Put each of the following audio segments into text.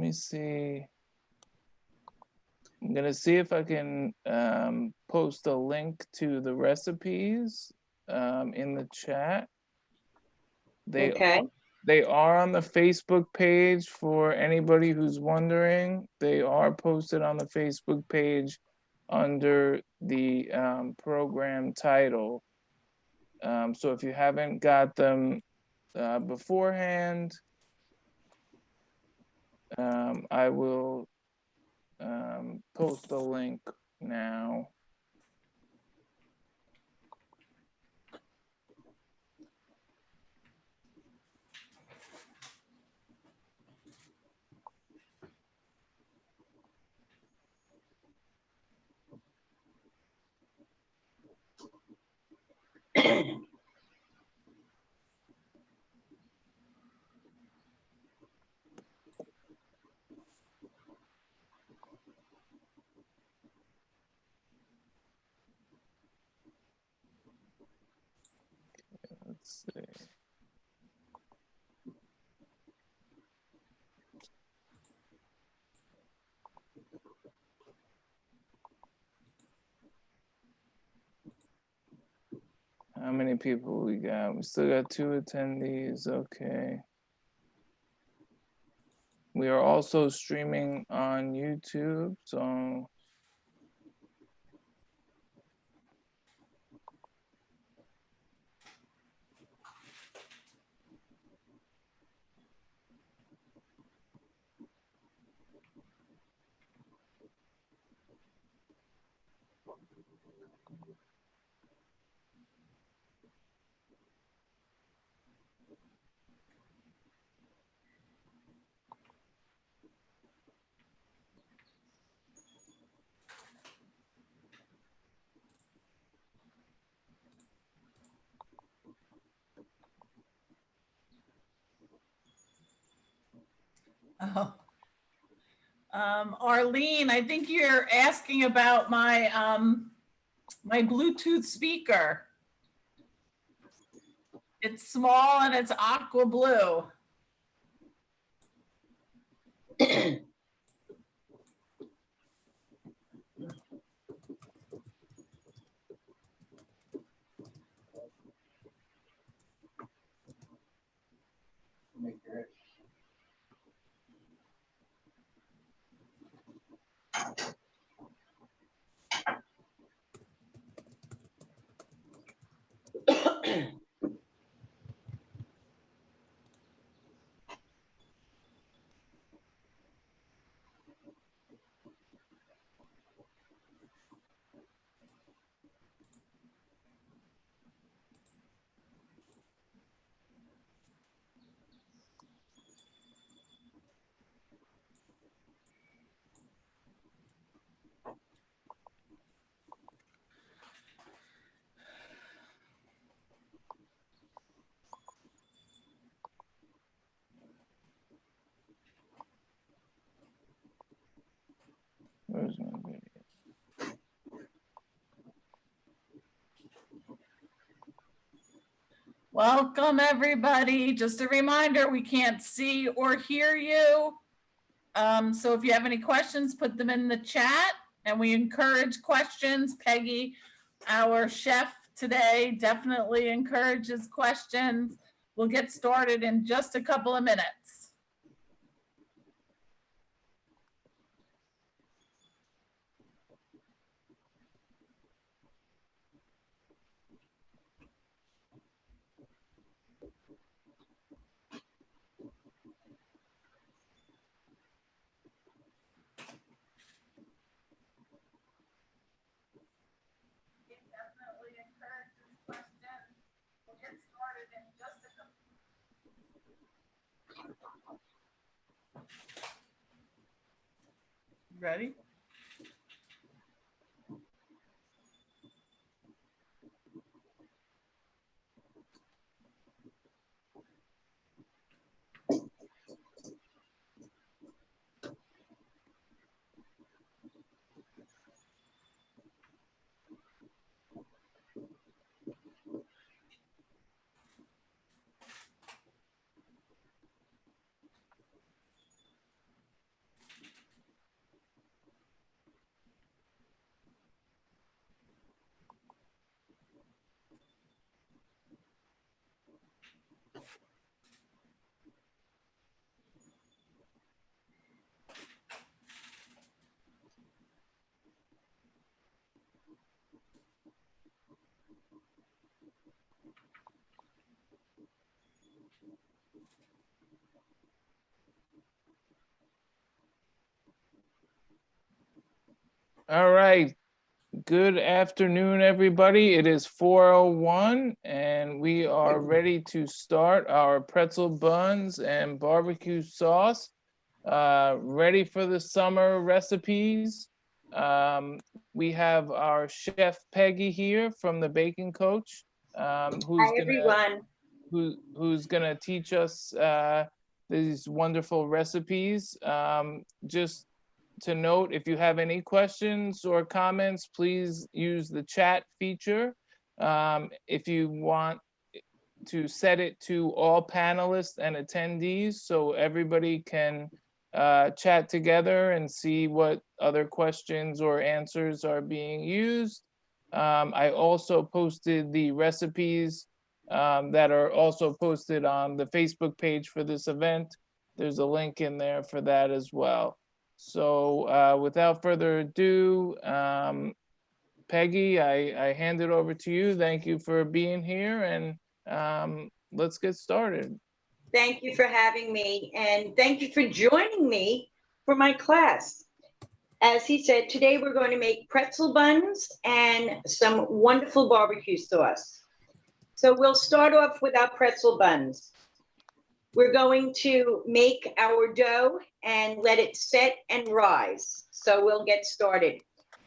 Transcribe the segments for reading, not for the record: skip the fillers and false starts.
me see. I'm gonna see if I can post a link to the recipes in the chat. They are on the Facebook page for anybody who's wondering. They are posted on the Facebook page under the program title. So if you haven't got them beforehand, I will post the link now. Let's see. How many people we got? We still got 2 attendees. Okay. We are also streaming on YouTube, so Oh. Arlene, I think you're asking about my my Bluetooth speaker. It's small and it's aqua blue. where's my video? Welcome, everybody. Just a reminder, we can't see or hear you. So if you have any questions, put them in the chat, and we encourage questions. Peggy, our chef today, definitely encourages questions. We'll get started in just a couple of minutes. Ready? All right. Good afternoon, everybody. It is 4:01 and we are ready to start our pretzel buns and barbecue sauce. Ready for the summer recipes. We have our chef Peggy here from the Baking Coach, Hi, everyone. who's gonna teach us these wonderful recipes. Just to note, if you have any questions or comments, please use the chat feature. If you want to set it to all panelists and attendees so everybody can chat together and see what other questions or answers are being used. I also posted the recipes that are also posted on the Facebook page for this event. There's a link in there for that as well. So without further ado, Peggy, I hand it over to you. Thank you for being here, and let's get started. Thank you for having me, and thank you for joining me for my class. As he said, today we're going to make pretzel buns and some wonderful barbecue sauce. So we'll start off with our pretzel buns. We're going to make our dough and let it set and rise. So we'll get started.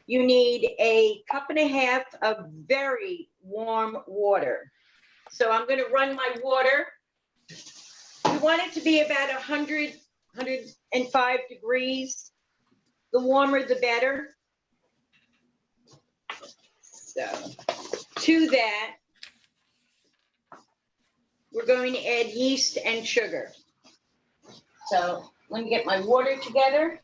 You need 1.5 cups of very warm water. So I'm going to run my water. We want it to be about 100, 105 degrees. The warmer, the better. So to that, we're going to add yeast and sugar. So let me get my water together.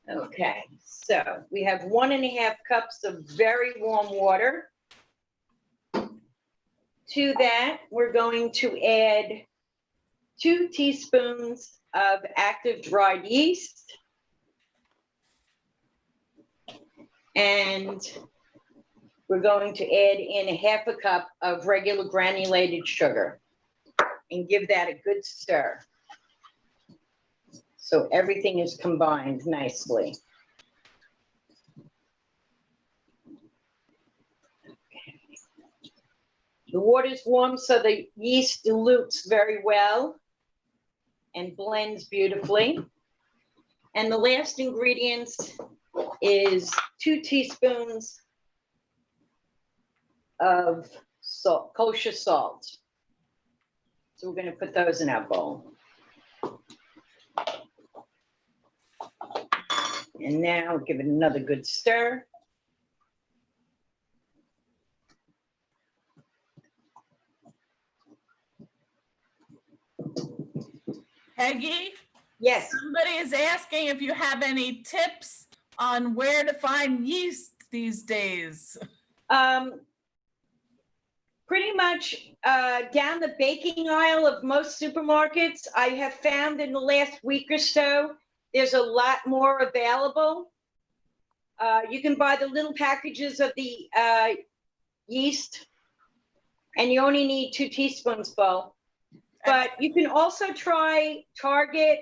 Okay, so we have 1.5 cups of very warm water. To that, we're going to add 2 teaspoons of active dried yeast. And we're going to add in 1/2 cup of regular granulated sugar and give that a good stir. So everything is combined nicely. The water's warm, so the yeast dilutes very well and blends beautifully. And the last ingredient is 2 teaspoons of salt, kosher salt. So we're going to put those in our bowl. And now give it another good stir. Peggy? Yes. Somebody is asking if you have any tips on where to find yeast these days. Pretty much down the baking aisle of most supermarkets, I have found in the last week or so, there's a lot more available. You can buy the little packages of the yeast, and you only need 2 teaspoons full. But you can also try Target,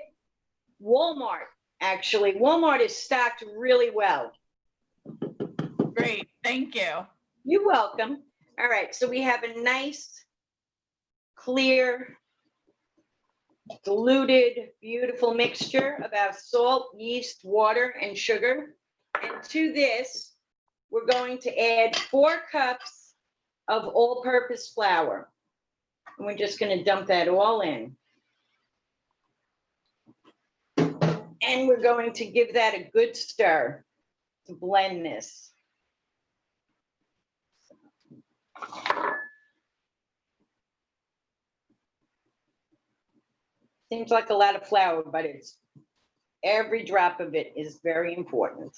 Walmart, actually. Walmart is stocked really well. Great, thank you. You're welcome. All right, so we have a nice, clear, diluted, beautiful mixture of our salt, yeast, water, and sugar. And to this, we're going to add 4 cups of all-purpose flour. And we're just going to dump that all in. And we're going to give that a good stir to blend this. Seems like a lot of flour, but it's every drop of it is very important.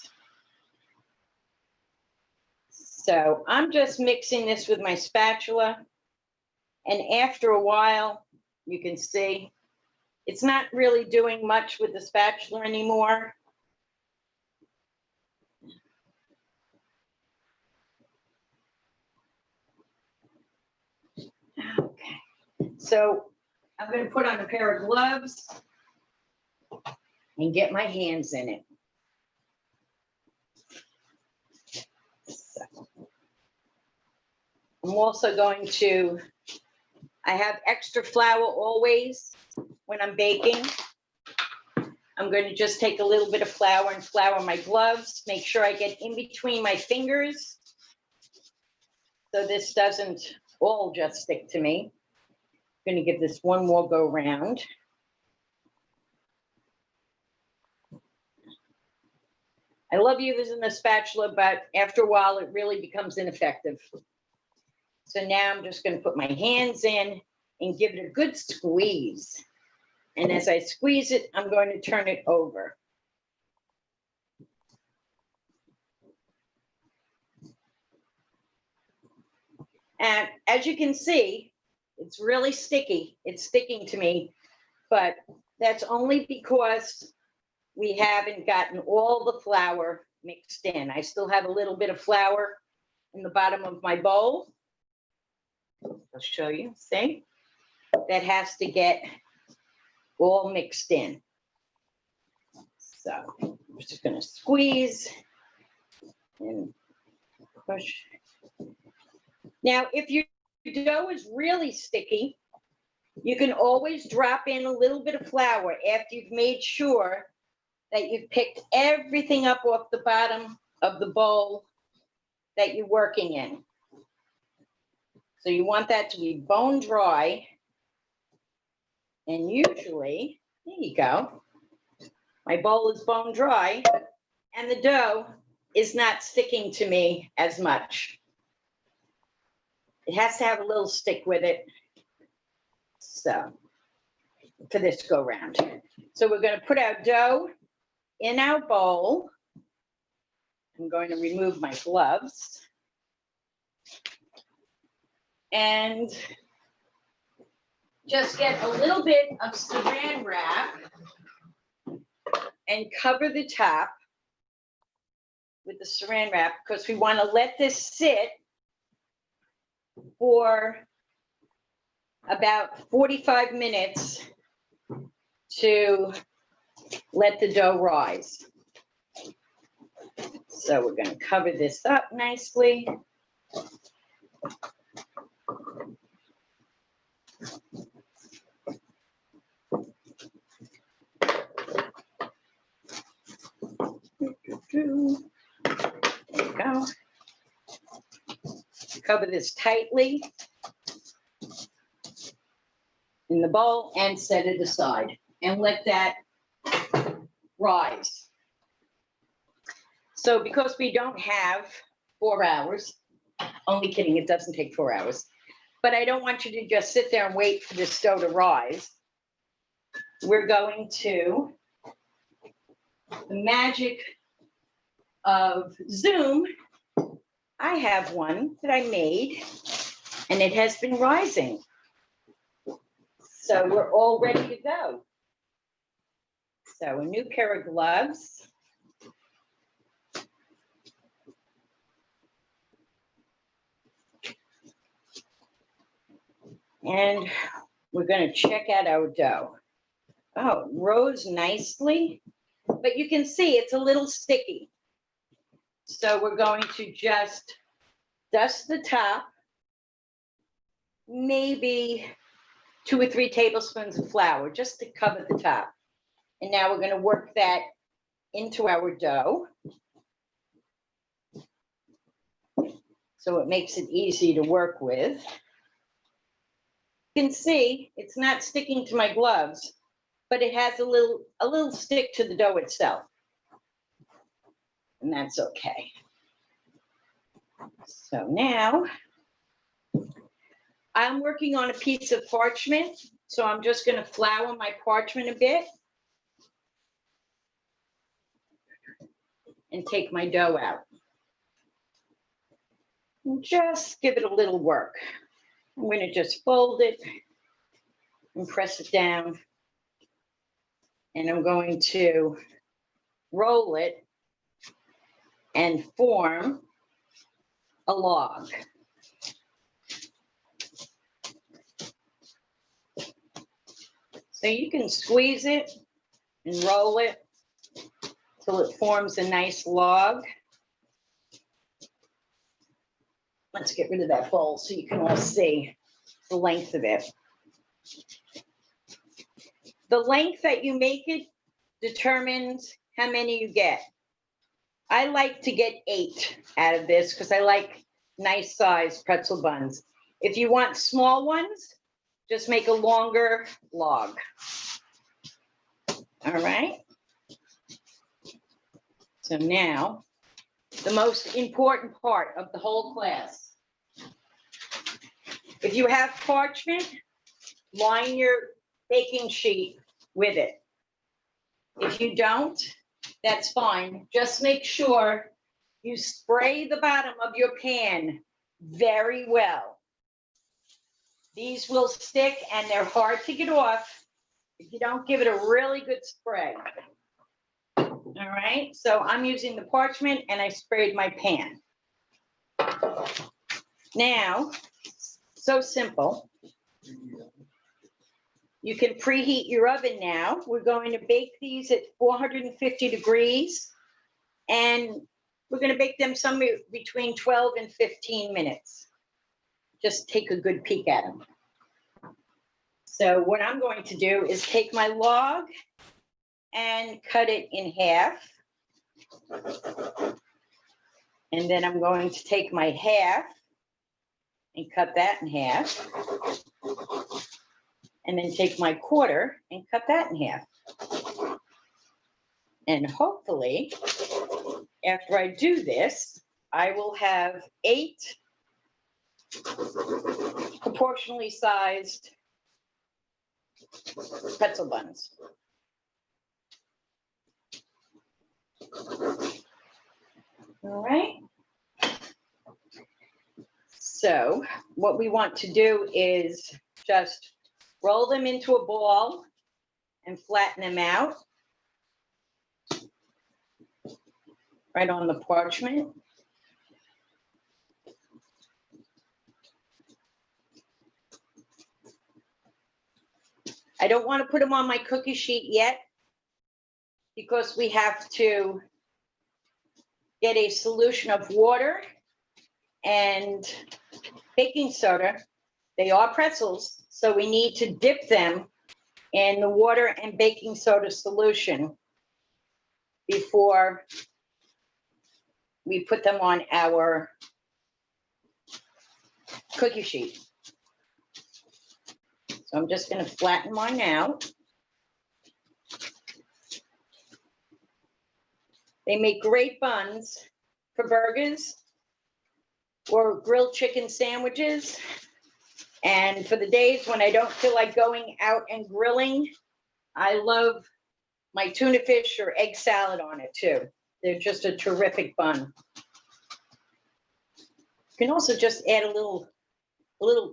So I'm just mixing this with my spatula. And after a while, you can see it's not really doing much with the spatula anymore. Okay, so I'm going to put on a pair of gloves. and get my hands in it. So, I'm also going to, I have extra flour always when I'm baking. I'm going to just take a little bit of flour and flour my gloves, make sure I get in between my fingers so this doesn't all just stick to me. I'm going to give this one more go round. I love using the spatula, but after a while it really becomes ineffective. So now I'm just going to put my hands in and give it a good squeeze. And as I squeeze it, I'm going to turn it over. And as you can see, it's really sticky. It's sticking to me, but that's only because we haven't gotten all the flour mixed in. I still have a little bit of flour in the bottom of my bowl. I'll show you, see? That has to get all mixed in. So I'm just gonna squeeze and push. Now, if your dough is really sticky, you can always drop in a little bit of flour after you've made sure that you've picked everything up off the bottom of the bowl that you're working in. So you want that to be bone dry. And usually, there you go. My bowl is bone dry and the dough is not sticking to me as much. It has to have a little stick with it. So for this go round. So we're going to put our dough in our bowl. I'm going to remove my gloves. And just get a little bit of saran wrap and cover the top with the saran wrap because we want to let this sit for about 45 minutes to let the dough rise. So we're going to cover this up nicely. There you go. Cover this tightly in the bowl and set it aside and let that rise. So because we don't have 4 hours, only kidding, it doesn't take 4 hours, but I don't want you to just sit there and wait for this dough to rise. We're going to, the magic of Zoom, I have one that I made and it has been rising. So we're all ready to go. So a new pair of gloves. And we're going to check out our dough. Oh, it rose nicely, but you can see it's a little sticky. So we're going to just dust the top, maybe 2 or 3 tablespoons of flour just to cover the top. And now we're going to work that into our dough. So it makes it easy to work with. You can see it's not sticking to my gloves, but it has a little stick to the dough itself. And that's okay. So now I'm working on a piece of parchment. So I'm just going to flour my parchment a bit and take my dough out. And just give it a little work. I'm going to just fold it and press it down. And I'm going to roll it and form a log. So you can squeeze it and roll it till it forms a nice log. Let's get rid of that bowl so you can all see the length of it. The length that you make it determines how many you get. I like to get 8 out of this because I like nice size pretzel buns. If you want small ones, just make a longer log. All right. So now, the most important part of the whole class. If you have parchment, line your baking sheet with it. If you don't, that's fine. Just make sure you spray the bottom of your pan very well. These will stick and they're hard to get off if you don't give it a really good spray. All right, so I'm using the parchment and I sprayed my pan. Now, so simple. You can preheat your oven now. We're going to bake these at 450 degrees, and we're going to bake them somewhere between 12 and 15 minutes. Just take a good peek at them. So what I'm going to do is take my log and cut it in half. And then I'm going to take my half and cut that in half. And then take my quarter and cut that in half. And hopefully, after I do this, I will have 8 proportionally sized pretzel buns. All right. So what we want to do is just roll them into a ball and flatten them out right on the parchment. I don't want to put them on my cookie sheet yet because we have to get a solution of water and baking soda. They are pretzels, so we need to dip them in the water and baking soda solution before we put them on our cookie sheet. So I'm just going to flatten mine out. They make great buns for burgers or grilled chicken sandwiches. And for the days when I don't feel like going out and grilling, I love my tuna fish or egg salad on it too. They're just a terrific bun. You can also just add a little,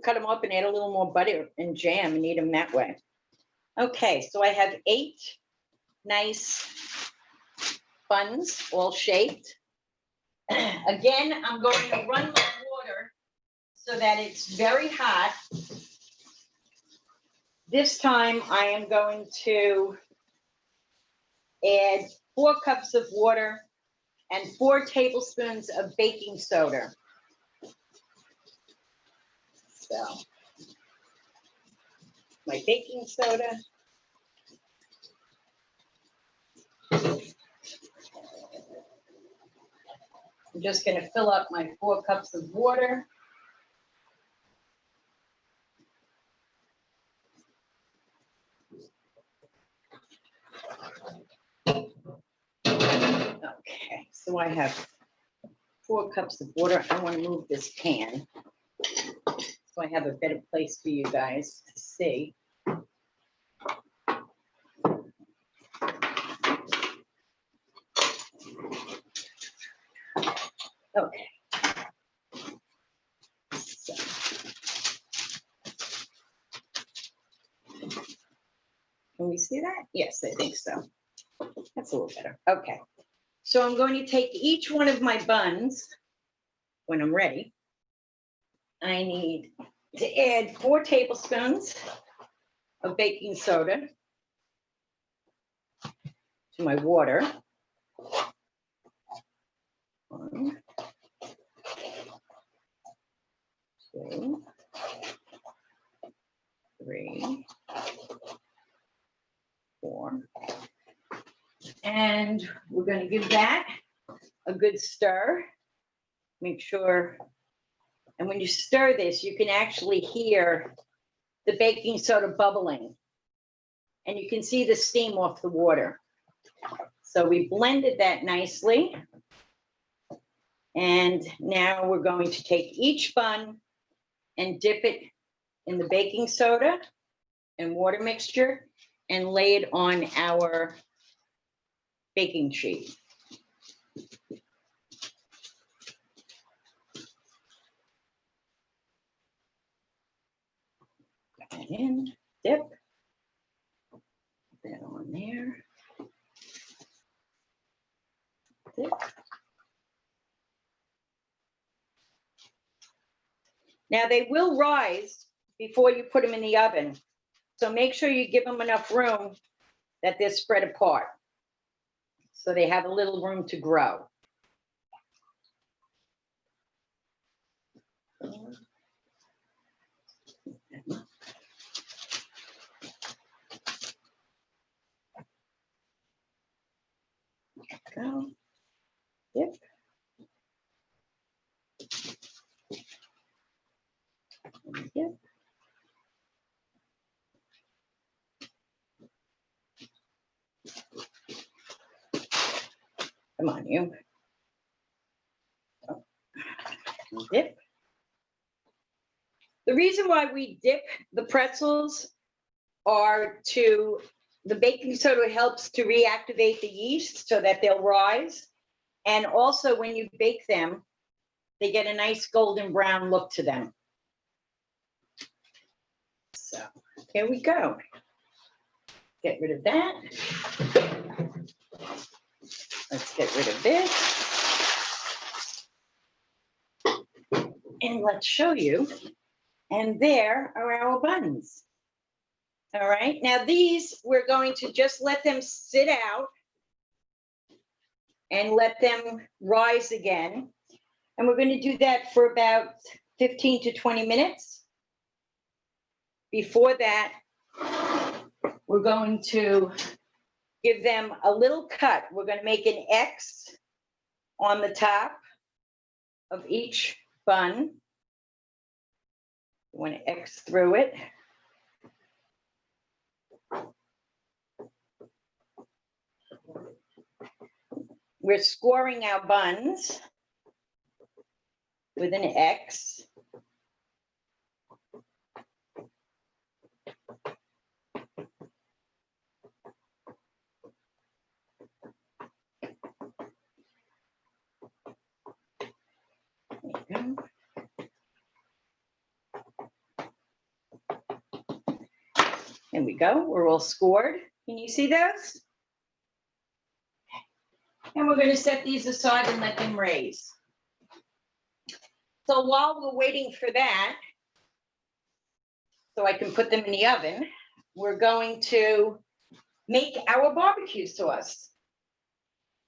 cut them up and add a little more butter and jam and eat them that way. Okay, so I have 8 nice buns, all shaped. Again, I'm going to run my water so that it's very hot. This time I am going to add 4 cups of water and 4 tablespoons of baking soda. So, my baking soda. I'm just going to fill up my 4 cups of water. Okay, so I have 4 cups of water. I want to move this pan so I have a better place for you guys to see. Okay. So. Can we see that? Yes, I think so. That's a little better. Okay. So I'm going to take each one of my buns when I'm ready. I need to add 4 tablespoons of baking soda to my water. 1, 2, 3, 4. And we're going to give that a good stir. Make sure, and when you stir this, you can actually hear the baking soda bubbling. And you can see the steam off the water. So we blended that nicely. And now we're going to take each bun and dip it in the baking soda and water mixture and lay it on our baking sheet. Put that in, dip. Put that on there. Dip. Now they will rise before you put them in the oven. So make sure you give them enough room that they're spread apart. So they have a little room to grow. Go. Dip. Dip. Come on, you. Oh. Dip. The reason why we dip the pretzels are to, the baking soda helps to reactivate the yeast so that they'll rise. And also when you bake them, they get a nice golden brown look to them. So here we go. Get rid of that. Let's get rid of this. And let's show you. And there are our buns. All right, now these, we're going to just let them sit out and let them rise again. And we're going to do that for about 15 to 20 minutes. Before that, we're going to give them a little cut. We're going to make an X on the top of each bun. You want to X through it. We're scoring our buns with an X. There you go. There we go. We're all scored. Can you see those? And we're going to set these aside and let them raise. So while we're waiting for that, so I can put them in the oven, we're going to make our barbecue sauce.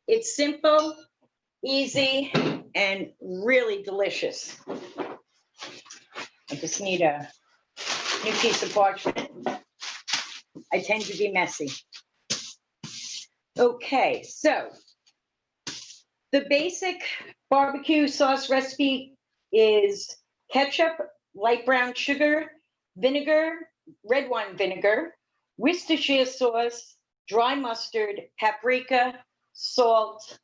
It's simple, easy, and really delicious. I just need a new piece of parchment. I tend to be messy. Okay, so the basic barbecue sauce recipe is ketchup, light brown sugar, vinegar, red wine vinegar, Worcestershire sauce, dry mustard, paprika, salt,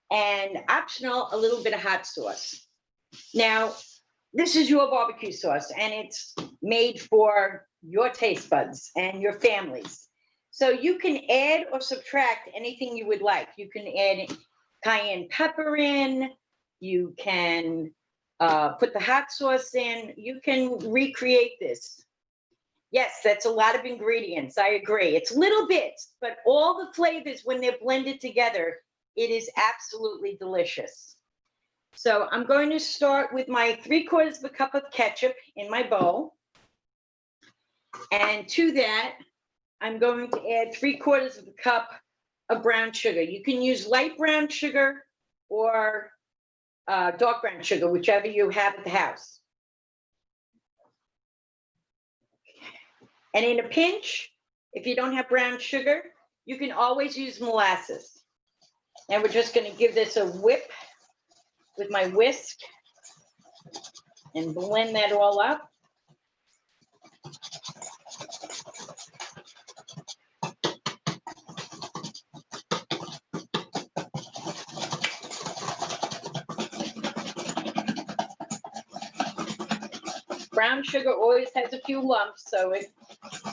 and optional, a little bit of hot sauce. Now, this is your barbecue sauce, and it's made for your taste buds and your families. So you can add or subtract anything you would like. You can add cayenne pepper in, you can put the hot sauce in, you can recreate this. Yes, that's a lot of ingredients, I agree. It's little bits, but all the flavors, when they're blended together, it is absolutely delicious. So I'm going to start with my 3/4 cup of ketchup in my bowl. And to that, I'm going to add 3/4 cup of brown sugar. You can use light brown sugar or dark brown sugar, whichever you have at the house. And in a pinch, if you don't have brown sugar, you can always use molasses. And we're just going to give this a whip with my whisk and blend that all up. Brown sugar always has a few lumps, so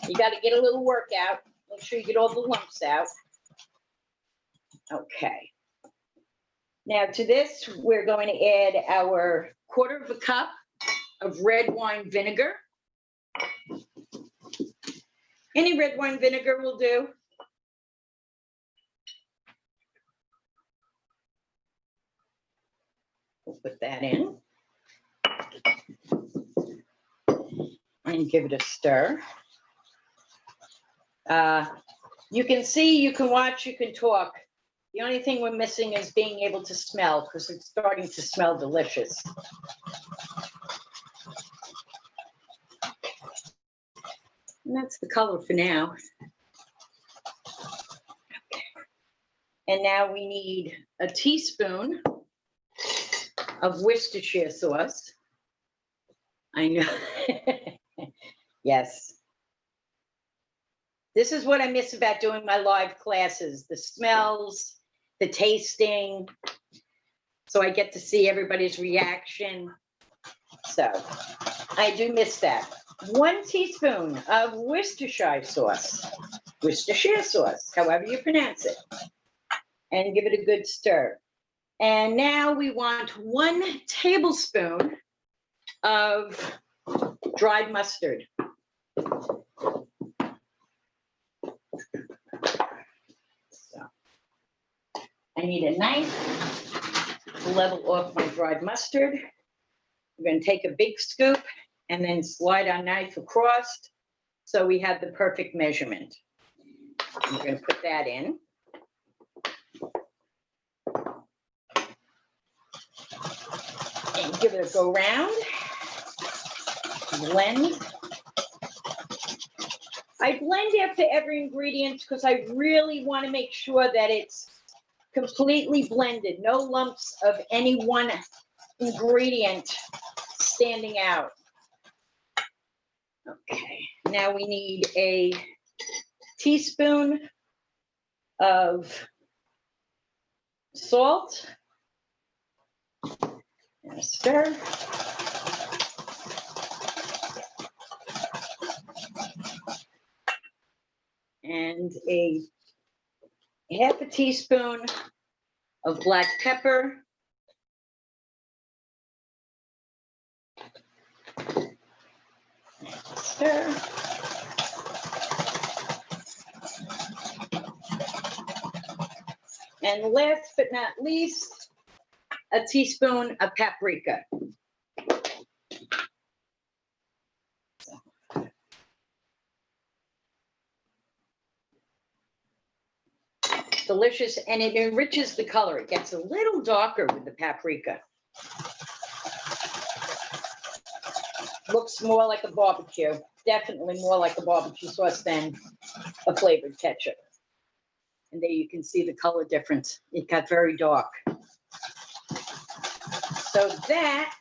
you got to get a little workout. Make sure you get all the lumps out. Okay. Now to this, we're going to add our 1/4 cup of red wine vinegar. Any red wine vinegar will do. We'll put that in. And give it a stir. You can see, you can watch, you can talk. The only thing we're missing is being able to smell, because it's starting to smell delicious. And that's the color for now. And now we need a teaspoon of Worcestershire sauce. I know. Yes. This is what I miss about doing my live classes, the smells, the tasting. So I get to see everybody's reaction. So I do miss that. 1 teaspoon of Worcestershire sauce, however you pronounce it, and give it a good stir. And now we want 1 tablespoon of dried mustard. So I need a knife to level off my dried mustard. We're going to take a big scoop and then slide our knife across so we have the perfect measurement. I'm going to put that in. And give it a go round. Blend. I blend after every ingredient because I really want to make sure that it's completely blended. No lumps of any one ingredient standing out. Okay, now we need a teaspoon of salt. And a stir. And a 1/2 teaspoon of black pepper. Stir. And last but not least, a teaspoon of paprika. Delicious, and it enriches the color. It gets a little darker with the paprika. Looks more like a barbecue, definitely more like a barbecue sauce than a flavored ketchup. And there you can see the color difference. It got very dark. So that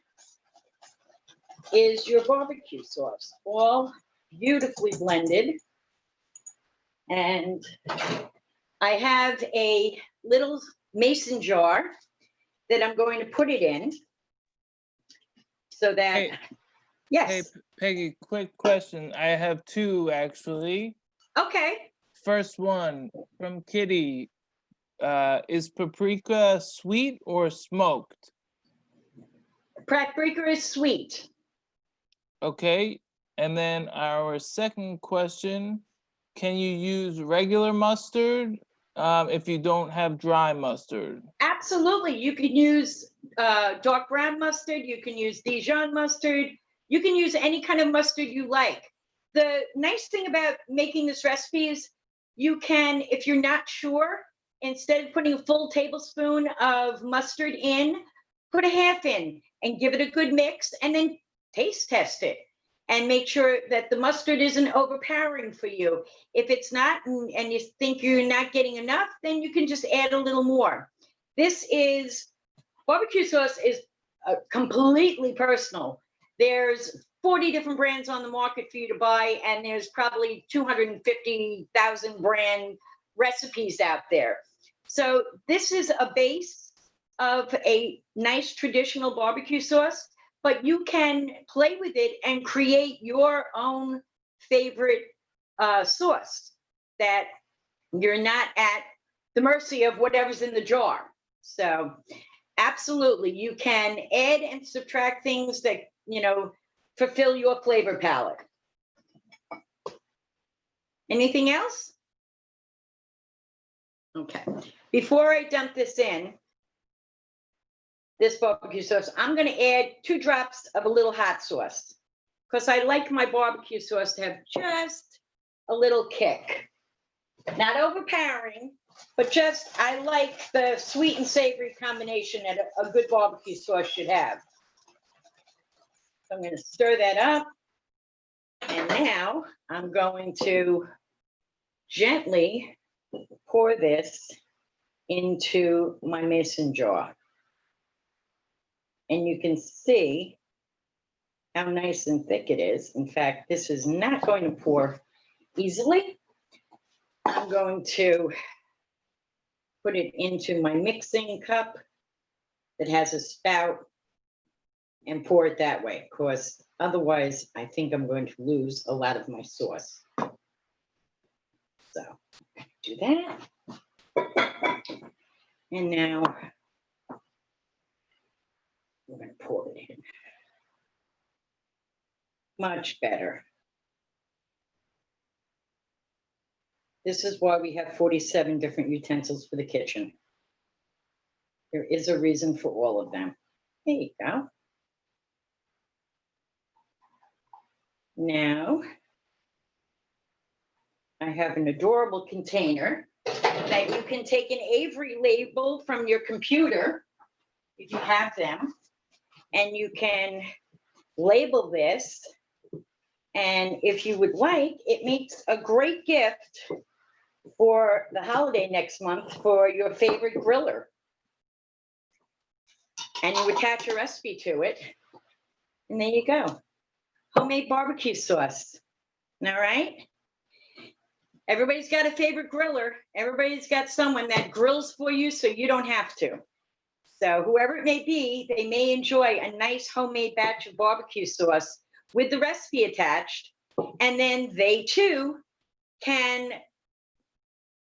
is your barbecue sauce, all beautifully blended. And I have a little mason jar that I'm going to put it in so that, Hey, yes. Hey, Peggy, quick question. I have 2 actually. Okay. First one from Kitty. Is paprika sweet or smoked? Paprika is sweet. Okay. And then our second question, can you use regular mustard if you don't have dry mustard? Absolutely. You can use dark brown mustard. You can use Dijon mustard. You can use any kind of mustard you like. The nice thing about making this recipe is you can, if you're not sure, instead of putting a full tablespoon of mustard in, put a half in and give it a good mix, and then taste test it and make sure that the mustard isn't overpowering for you. If it's not, and you think you're not getting enough, then you can just add a little more. Barbecue sauce is completely personal. There's 40 different brands on the market for you to buy, and there's probably 250,000 brand recipes out there. So this is a base of a nice traditional barbecue sauce, but you can play with it and create your own favorite sauce that you're not at the mercy of whatever's in the jar. So absolutely, you can add and subtract things that, fulfill your flavor palette. Anything else? Okay. Before I dump this barbecue sauce, I'm going to add 2 drops of a little hot sauce because I like my barbecue sauce to have just a little kick. Not overpowering, but I like the sweet and savory combination that a good barbecue sauce should have. So I'm going to stir that up. And now I'm going to gently pour this into my mason jar. And you can see how nice and thick it is. In fact, this is not going to pour easily. I'm going to put it into my mixing cup that has a spout and pour it that way, because otherwise I think I'm going to lose a lot of my sauce. So do that. And now we're going to pour it in. Much better. This is why we have 47 different utensils for the kitchen. There is a reason for all of them. There you go. Now, I have an adorable container that you can take an Avery label from your computer, if you have them, and you can label this. And if you would like, it makes a great gift for the holiday next month for your favorite griller. And you attach a recipe to it, and there you go. Homemade barbecue sauce. All right? Everybody's got a favorite griller. Everybody's got someone that grills for you so you don't have to. So whoever it may be, they may enjoy a nice homemade batch of barbecue sauce with the recipe attached, and then they too can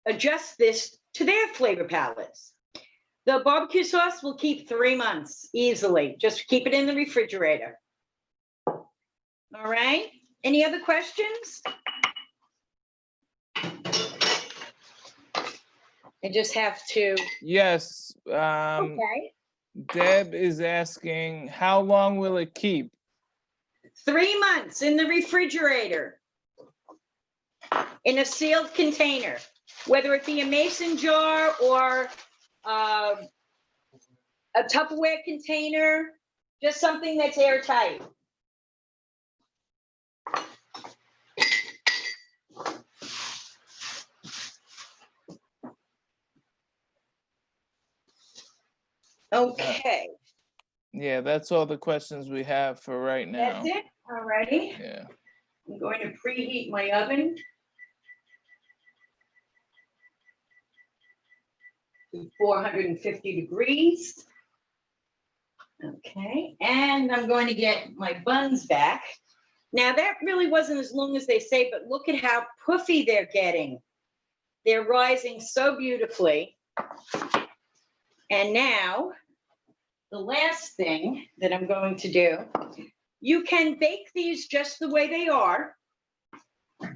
adjust this to their flavor palettes. The barbecue sauce will keep 3 months easily. Just keep it in the refrigerator. All right. Any other questions? I just have to. Yes. Okay. Deb is asking, how long will it keep? 3 months in the refrigerator, in a sealed container, whether it be a mason jar or a Tupperware container, just something that's airtight. Okay. Yeah, that's all the questions we have for right now. That's it. All righty. Yeah. I'm going to preheat my oven to 450 degrees. Okay, and I'm going to get my buns back. Now that really wasn't as long as they say, but look at how puffy they're getting. They're rising so beautifully. And now, the last thing that I'm going to do, you can bake these just the way they are.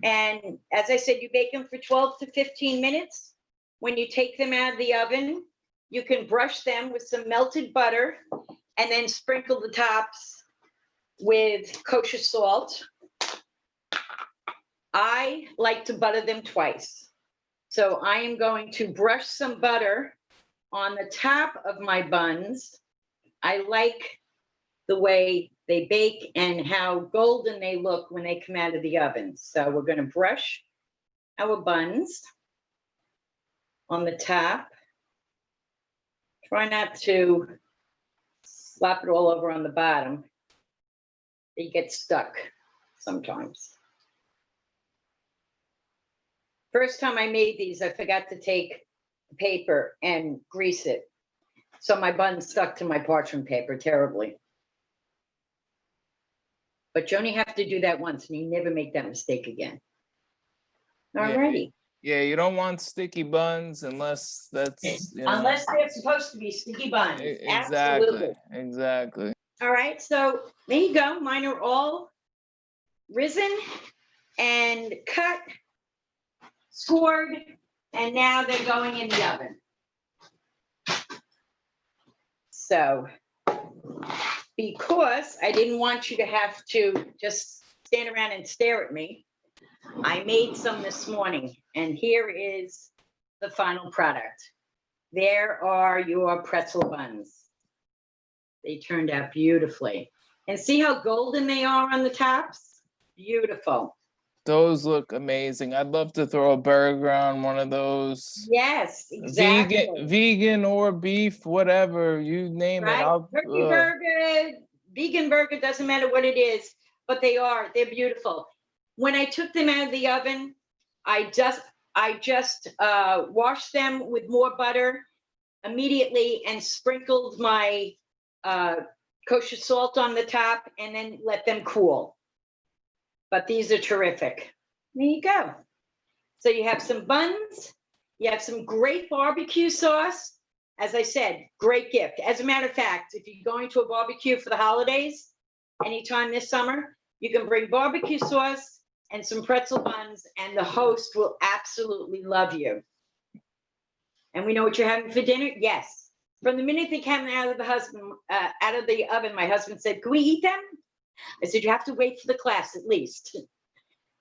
And as I said, you bake them for 12 to 15 minutes. When you take them out of the oven, you can brush them with some melted butter and then sprinkle the tops with kosher salt. I like to butter them twice. So I am going to brush some butter on the top of my buns. I like the way they bake and how golden they look when they come out of the oven. So we're going to brush our buns on the top. Try not to slap it all over on the bottom. They get stuck sometimes. First time I made these, I forgot to take the paper and grease it. So my bun stuck to my parchment paper terribly. But you only have to do that once and you never make that mistake again. Alrighty. Yeah, you don't want sticky buns unless that's, you know. Unless they're supposed to be sticky buns. Exactly, exactly. All right, so there you go. Mine are all risen and cut, scored, and now they're going in the oven. So, because I didn't want you to have to just stand around and stare at me, I made some this morning, and here is the final product. There are your pretzel buns. They turned out beautifully. And see how golden they are on the tops? Beautiful. Those look amazing. I'd love to throw a burger on one of those. Yes, exactly. Vegan or beef, whatever, you name it. Right? Turkey burger, vegan burger, doesn't matter what it is, but they're beautiful. When I took them out of the oven, I just washed them with more butter immediately and sprinkled my kosher salt on the top and then let them cool. But these are terrific. There you go. So you have some buns, you have some great barbecue sauce. As I said, great gift. As a matter of fact, if you're going to a barbecue for the holidays, anytime this summer, you can bring barbecue sauce and some pretzel buns, and the host will absolutely love you. And we know what you're having for dinner? Yes. From the minute they came out of the oven, my husband said, "Can we eat them?" I said, "You have to wait for the class at least."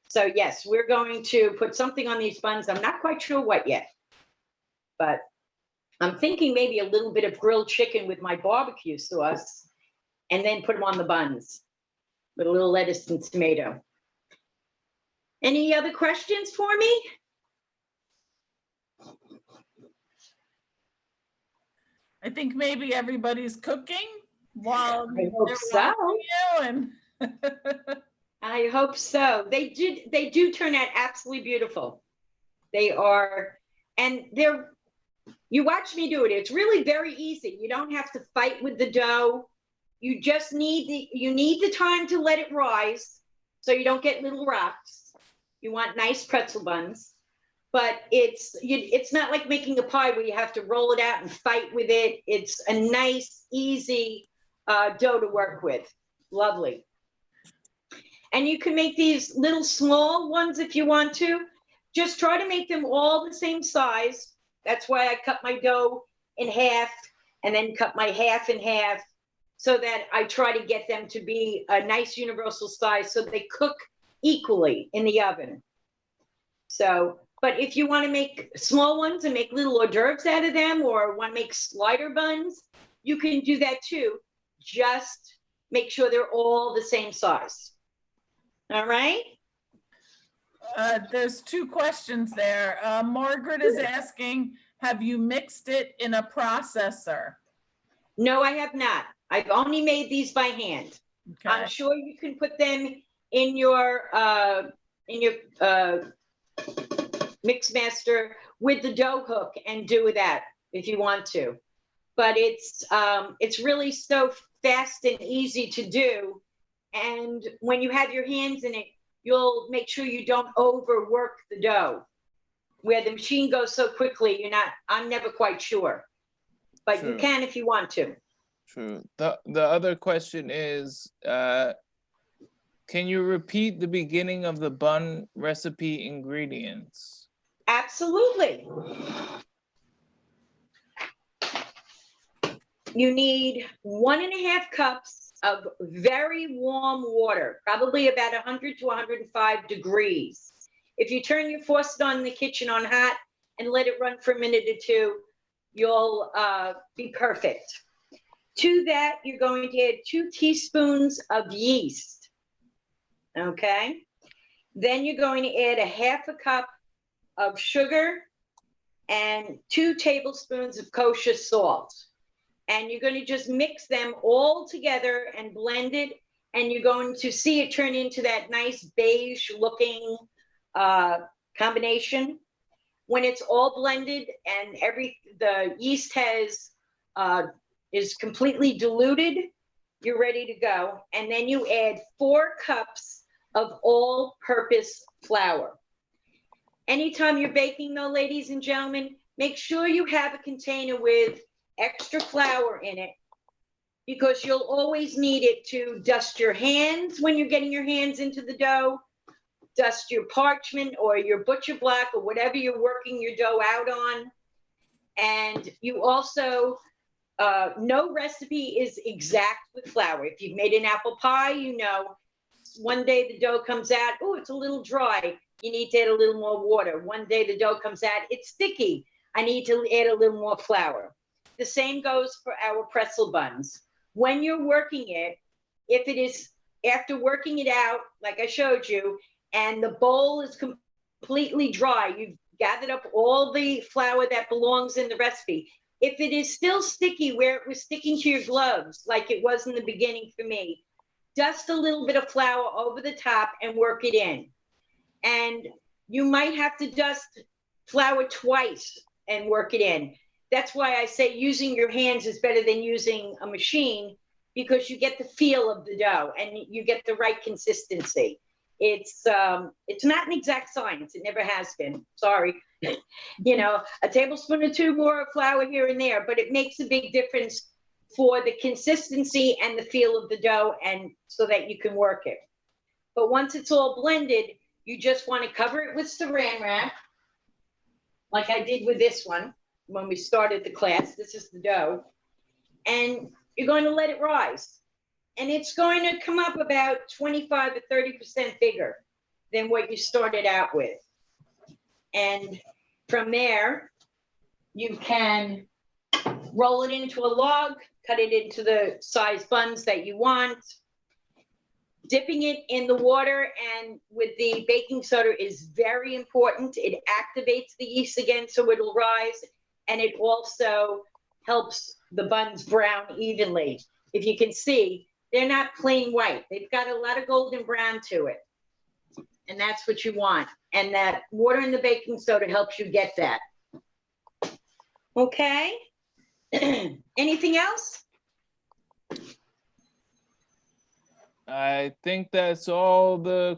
So yes, we're going to put something on these buns. I'm not quite sure what yet, but I'm thinking maybe a little bit of grilled chicken with my barbecue sauce and then put them on the buns with a little lettuce and tomato. Any other questions for me? I think maybe everybody's cooking while I hope they're so. watching you, and I hope so. They do turn out absolutely beautiful. They are, and you watch me do it. It's really very easy. You don't have to fight with the dough. You just need the time to let it rise so you don't get little rocks. You want nice pretzel buns, but it's not like making a pie where you have to roll it out and fight with it. It's a nice, easy dough to work with. Lovely. And you can make these little small ones if you want to. Just try to make them all the same size. That's why I cut my dough in half and then cut my half in half, so that I try to get them to be a nice universal size so they cook equally in the oven. So, but if you want to make small ones and make little hors d'oeuvres out of them, or want to make slider buns, you can do that too. Just make sure they're all the same size. All right. there's two questions there. Margaret is asking, have you mixed it in a processor? No, I have not. I've only made these by hand. Okay. I'm sure you can put them in your mix master with the dough hook and do that if you want to. But it's really so fast and easy to do. And when you have your hands in it, you'll make sure you don't overwork the dough. Where the machine goes so quickly, I'm never quite sure. But True. You can if you want to. True. The other question is, can you repeat the beginning of the bun recipe ingredients? Absolutely. You need 1.5 cups of very warm water, probably about 100 to 105 degrees. If you turn your faucet on in the kitchen on hot, and let it run for a minute or two. You'll be perfect. To that, you're going to add 2 teaspoons of yeast. Okay. Then you're going to add a half a cup of sugar and 2 tablespoons of kosher salt. And you're going to just mix them all together and blend it. And you're going to see it turn into that nice beige looking combination. When it's all blended and the yeast is completely diluted, you're ready to go. And then you add 4 cups of all-purpose flour. Anytime you're baking though, ladies and gentlemen, make sure you have a container with extra flour in it, because you'll always need it to dust your hands when you're getting your hands into the dough, dust your parchment or your butcher block or whatever you're working your dough out on. And you also, no recipe is exact with flour. If you've made an apple pie, you know, one day the dough comes out, oh, it's a little dry. You need to add a little more water. One day the dough comes out, it's sticky. I need to add a little more flour. The same goes for our pretzel buns. When you're working it, if it is after working it out, like I showed you, and the bowl is completely dry, you've gathered up all the flour that belongs in the recipe. If it is still sticky where it was sticking to your gloves, like it was in the beginning for me, dust a little bit of flour over the top and work it in. And you might have to dust flour twice and work it in. That's why I say using your hands is better than using a machine, because you get the feel of the dough and you get the right consistency. It's not an exact science. It never has been. Sorry. You know, a tablespoon or 2 more of flour here and there, but it makes a big difference for the consistency and the feel of the dough, and so that you can work it. But once it's all blended, you just want to cover it with saran wrap, like I did with this one when we started the class. This is the dough. And you're going to let it rise. And it's going to come up about 25 to 30% bigger than what you started out with. And from there, you can roll it into a log, cut it into the size buns that you want. Dipping it in the water and with the baking soda is very important. It activates the yeast again, so it'll rise, and it also helps the buns brown evenly. If you can see, they're not plain white. They've got a lot of golden brown to it, and that's what you want. And that water and the baking soda helps you get that. Okay. Anything else? I think that's all the